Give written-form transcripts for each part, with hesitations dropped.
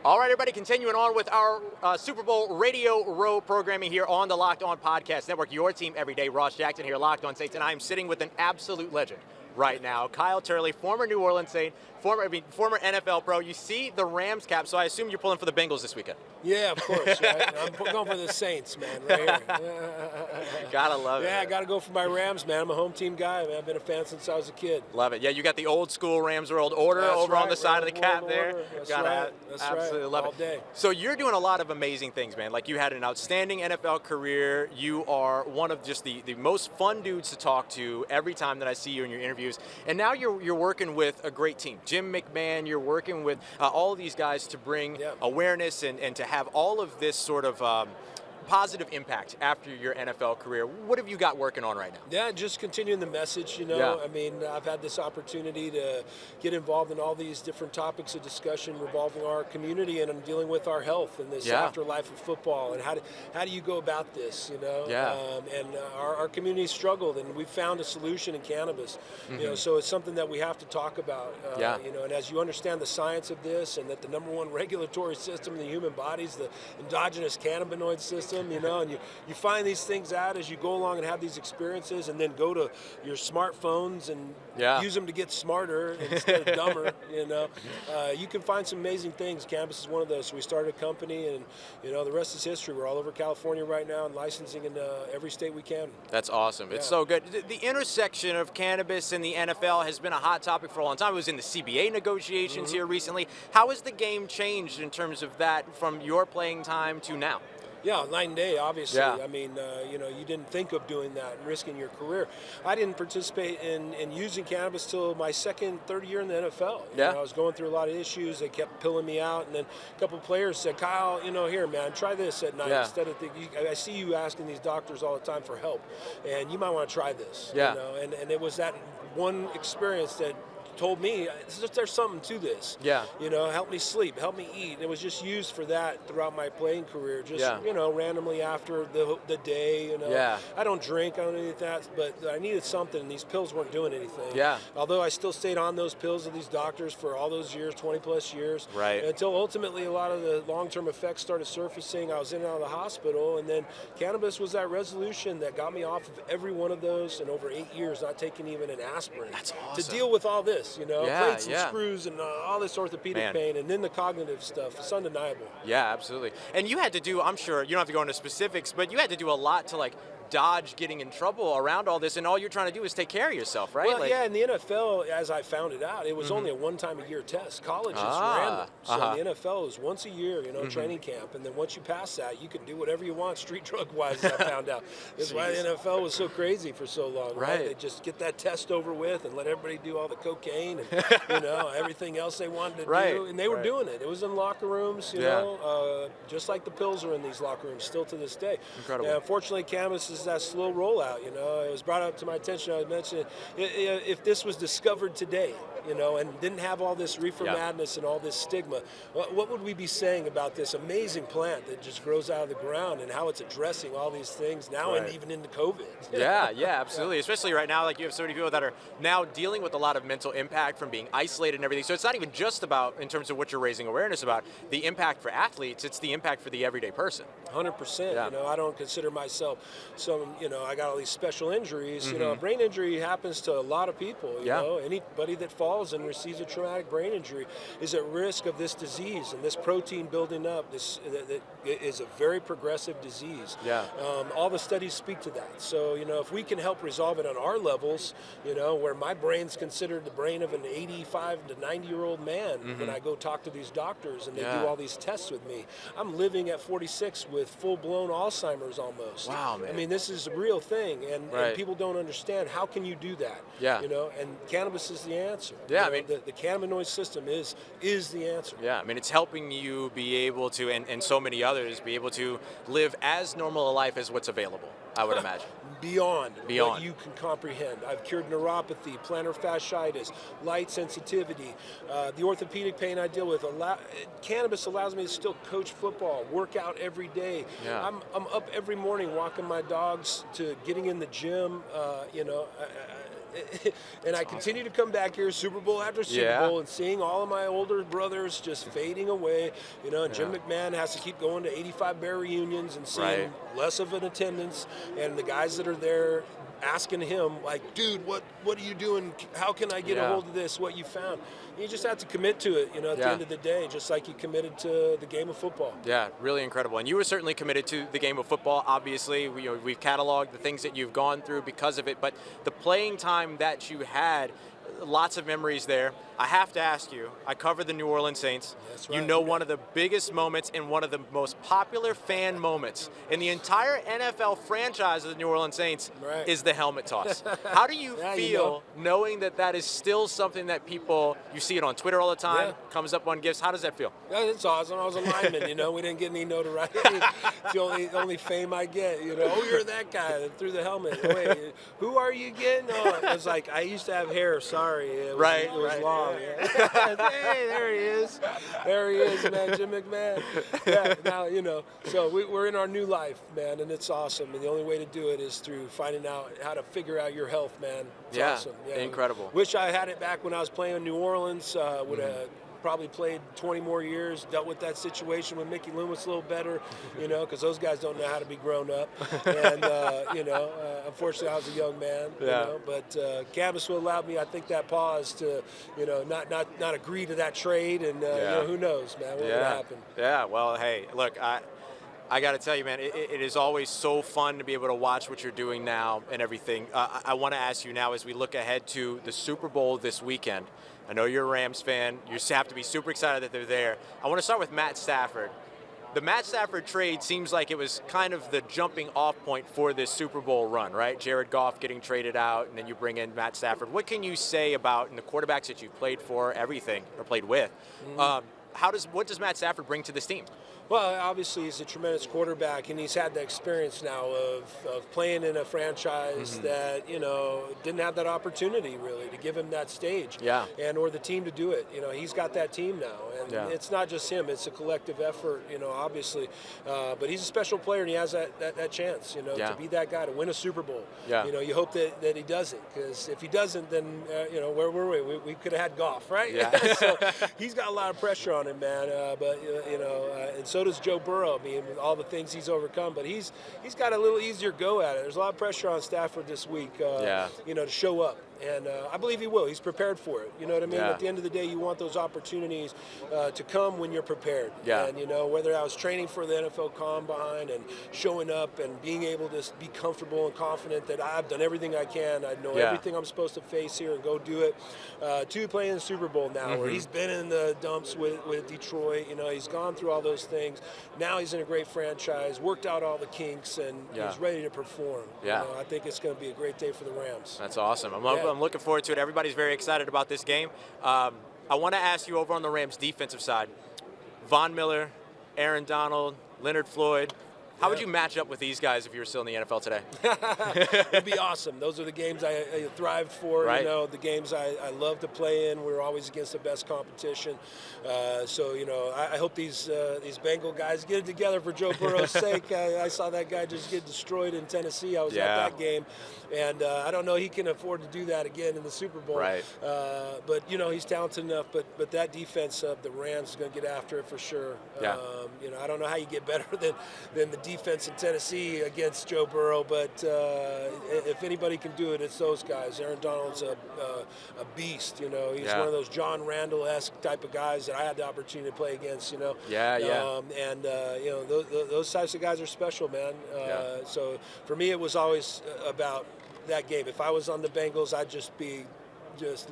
All right, everybody, continuing on with our Super Bowl Radio Row programming here on the Locked On Podcast Network. Your team every day. Ross Jackson here, Locked On Saints, and I am sitting with an absolute legend right now, Kyle Turley, former New Orleans Saint, former NFL pro. You see the Rams cap, so I assume you're pulling for the Bengals this weekend. Yeah, of course. Right? I'm going for the Saints, man, right here. Gotta love it. Yeah, I got to go for my Rams, man. I'm a home team guy, man. I've been a fan since I was a kid. Love it. Yeah, you got the old school Rams World Order on the side of the cap there. That's right. Absolutely love all it. Day. So you're doing a lot of amazing things, man. Like, you had an outstanding NFL career. You are one of just the most fun dudes to talk to every time that I see you in your interviews. And now you're working with a great team. Jim McMahon, you're working with all of these guys to bring awareness and to have all of this sort of positive impact after your NFL career. What have you got working on right now? Yeah, just continuing the message, I mean, I've had this opportunity to get involved in all these different topics of discussion revolving our community, and I'm dealing with our health and this afterlife of football, and how do you go about this, and our community struggled, and we found a solution in cannabis, so it's something that we have to talk about, and as you understand the science of this, and that the number one regulatory system in the human body is the endogenous cannabinoid system, and you find these things out as you go along and have these experiences, and then go to your smartphones and use them to get smarter instead of dumber. You can find some amazing things. Cannabis is one of those. So we started a company, and the rest is history. We're all over California right now and licensing in every state we can. That's awesome. It's so good. The intersection of cannabis and the NFL has been a hot topic for a long time. It was in the CBA negotiations here recently. How has the game changed in terms of that from your playing time to now? Yeah, night and day, obviously. I mean, you didn't think of doing that and risking your career. I didn't participate in using cannabis till my second, third year in the NFL. I was going through a lot of issues. They kept pilling me out, and then a couple of players said, Kyle, here, man, try this at night instead of I see you asking these doctors all the time for help, and you might want to try this. And it was that one experience that told me there's something to this. Help me sleep, help me eat. It was just used for that throughout my playing career. Just randomly after the day. I don't drink, I don't do any of that, but I needed something, and these pills weren't doing anything. Although I still stayed on those pills of these doctors for all those years, 20 plus years. Until ultimately a lot of the long-term effects started surfacing. I was in and out of the hospital, and then cannabis was that resolution that got me off of every one of those, and over 8 years not taking even an aspirin. That's awesome. To deal with all this. Plates and screws and all this orthopedic pain, and then the cognitive stuff. It's undeniable. Yeah, absolutely. And you had to do, I'm sure, you don't have to go into specifics, but you had to do a lot to dodge getting in trouble around all this, and all you're trying to do is take care of yourself, right? Well, in the NFL, as I found it out, it was only a one-time-a-year test. College is random. So the NFL is once a year, training camp, and then once you pass that, you can do whatever you want street drug-wise, as I found out. That's why the NFL was so crazy for so long, right? They just get that test over with and let everybody do all the cocaine and, everything else they wanted to do, and they were doing it. It was in locker rooms, just like the pills are in these locker rooms still to this day. Incredible. And unfortunately, cannabis is that slow rollout. It was brought up to my attention. I mentioned if this was discovered today, and didn't have all this reefer madness and all this stigma, what would we be saying about this amazing plant that just grows out of the ground and how it's addressing all these things now and even into COVID? Absolutely. Especially right now, you have so many people that are now dealing with a lot of mental impact from being isolated and everything. So it's not even just about, in terms of what you're raising awareness about, the impact for athletes. It's the impact for the everyday person. 100%. I don't consider myself I got all these special injuries. Brain injury happens to a lot of people. Anybody that falls and receives a traumatic brain injury is at risk of this disease, and this protein building up. This is a very progressive disease. All the studies speak to that. So if we can help resolve it on our levels, where my brain's considered the brain of an 85 to 90-year-old man, when I go talk to these doctors and they do all these tests with me, I'm living at 46 with full-blown Alzheimer's almost. Wow, man. I mean, this is a real thing, and people don't understand how can you do that. And cannabis is the answer. The cannabinoid system is the answer. It's helping you be able to, and so many others, be able to live as normal a life as what's available, I would imagine. Beyond what you can comprehend. I've cured neuropathy, plantar fasciitis, light sensitivity, the orthopedic pain I deal with. Cannabis allows me to still coach football, work out every day. I'm up every morning walking my dogs to getting in the gym. and I continue to come back here Super Bowl after Super Bowl and seeing all of my older brothers just fading away. You know, and Jim McMahon has to keep going to 85 Bear reunions and seeing less of an attendance, and the guys that are there asking him, like, dude, what are you doing? How can I get a hold of this, what you found? You just have to commit to it, you know, at the end of the day, just like you committed to the game of football. Yeah, really incredible. And you were certainly committed to the game of football. Obviously, we've cataloged the things that you've gone through because of it, but the playing time that you had, lots of memories there. I have to ask you, I cover the New Orleans Saints. That's right. You know, one of the biggest moments and one of the most popular fan moments in the entire NFL franchise of the New Orleans Saints is the helmet toss. How do you feel knowing that that is still something that people, you see it on Twitter all the time, comes up on gifts? How does that feel? Yeah, it's awesome. I was a lineman, you know. We didn't get any notoriety. It's the only fame I get, you know. Oh, you're that guy that threw the helmet. Wait, who are you again? Oh, it was like, I used to have hair. Sorry. It was long. Hey, there he is. There he is, man, Jim McMahon. Yeah, now, you know, so we're in our new life, man, and it's awesome. And the only way to do it is through finding out how to figure out your health, man. It's awesome. Yeah, incredible. Wish I had it back when I was playing in New Orleans. Would have probably played 20 more years, dealt with that situation with Mickey Loomis a little better, you know, because those guys don't know how to be grown up. And, you know, unfortunately I was a young man, you know, but Cannabis will allow me, I think, that pause to, you know, not agree to that trade, and, you know, who knows, man, what will happen. Yeah, well, hey, look, I got to tell you, man, it is always so fun to be able to watch what you're doing now and everything. I want to ask you now, as we look ahead to the Super Bowl this weekend, I know you're a Rams fan. You have to be super excited that they're there. I want to start with Matt Stafford. The Matt Stafford trade seems like it was kind of the jumping off point for this Super Bowl run, right? Jared Goff getting traded out, and then you bring in Matt Stafford. What can you say about the quarterbacks that you've played for, everything, or played with? What does Matt Stafford bring to this team? Well, obviously he's a tremendous quarterback, and he's had the experience now of playing in a franchise that, you know, didn't have that opportunity really to give him that stage, and or the team to do it. You know, he's got that team now, and it's not just him; it's a collective effort. You know, obviously, but he's a special player, and he has that chance. You know, to be that guy to win a Super Bowl. You know, you hope that he does it, because if he doesn't, then you know, where were we? We could have had Goff, right? So he's got a lot of pressure on him, man. But you know, and so does Joe Burrow. I mean, with all the things he's overcome, but he's got a little easier go at it. There's a lot of pressure on Stafford this week, you know, to show up. And I believe he will. He's prepared for it. You know what I mean? At the end of the day, you want those opportunities to come when you're prepared. And, you know, whether I was training for the NFL Combine and showing up and being able to be comfortable and confident that I've done everything I can, I know everything I'm supposed to face here and go do it, to playing the Super Bowl now, where he's been in the dumps with Detroit. You know, he's gone through all those things. Now he's in a great franchise, worked out all the kinks, and he's ready to perform. You know, I think it's going to be a great day for the Rams. That's awesome. I'm looking forward to it. Everybody's very excited about this game. I want to ask you over on the Rams defensive side, Von Miller, Aaron Donald, Leonard Floyd, how would you match up with these guys if you were still in the NFL today? It'd be awesome. Those are the games I thrived for. You know, the games I love to play in. We're always against the best competition. So, you know, I hope these Bengal guys get it together for Joe Burrow's sake. I saw that guy just get destroyed in Tennessee. I was at that game. And I don't know he can afford to do that again in the Super Bowl. But, you know, he's talented enough. But that defense of the Rams is going to get after it for sure. You know, I don't know how you get better than the defense in Tennessee against Joe Burrow, but if anybody can do it, it's those guys. Aaron Donald's a beast, you know. He's one of those John Randall-esque type of guys that I had the opportunity to play against, you know. And, you know, those types of guys are special, man. So for me, it was always about that game. If I was on the Bengals, I'd just be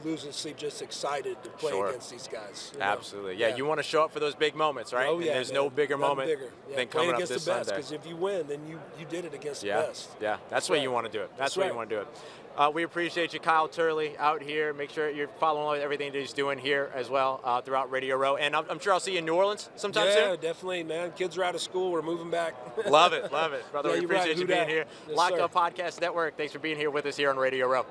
losing sleep, just excited to play against these guys. Absolutely. You want to show up for those big moments, right? And there's no bigger moment than coming up this Sunday. Because if you win, then you did it against the best. That's why you want to do it. That's why you want to do it. We appreciate you, Kyle Turley, out here. Make sure you're following everything that he's doing here as well throughout Radio Row. And I'm sure I'll see you in New Orleans sometime soon. Yeah, definitely, man. Kids are out of school. We're moving back. Love it. Brother, we appreciate you being here. Locked Up Podcast Network, thanks for being here with us here on Radio Row.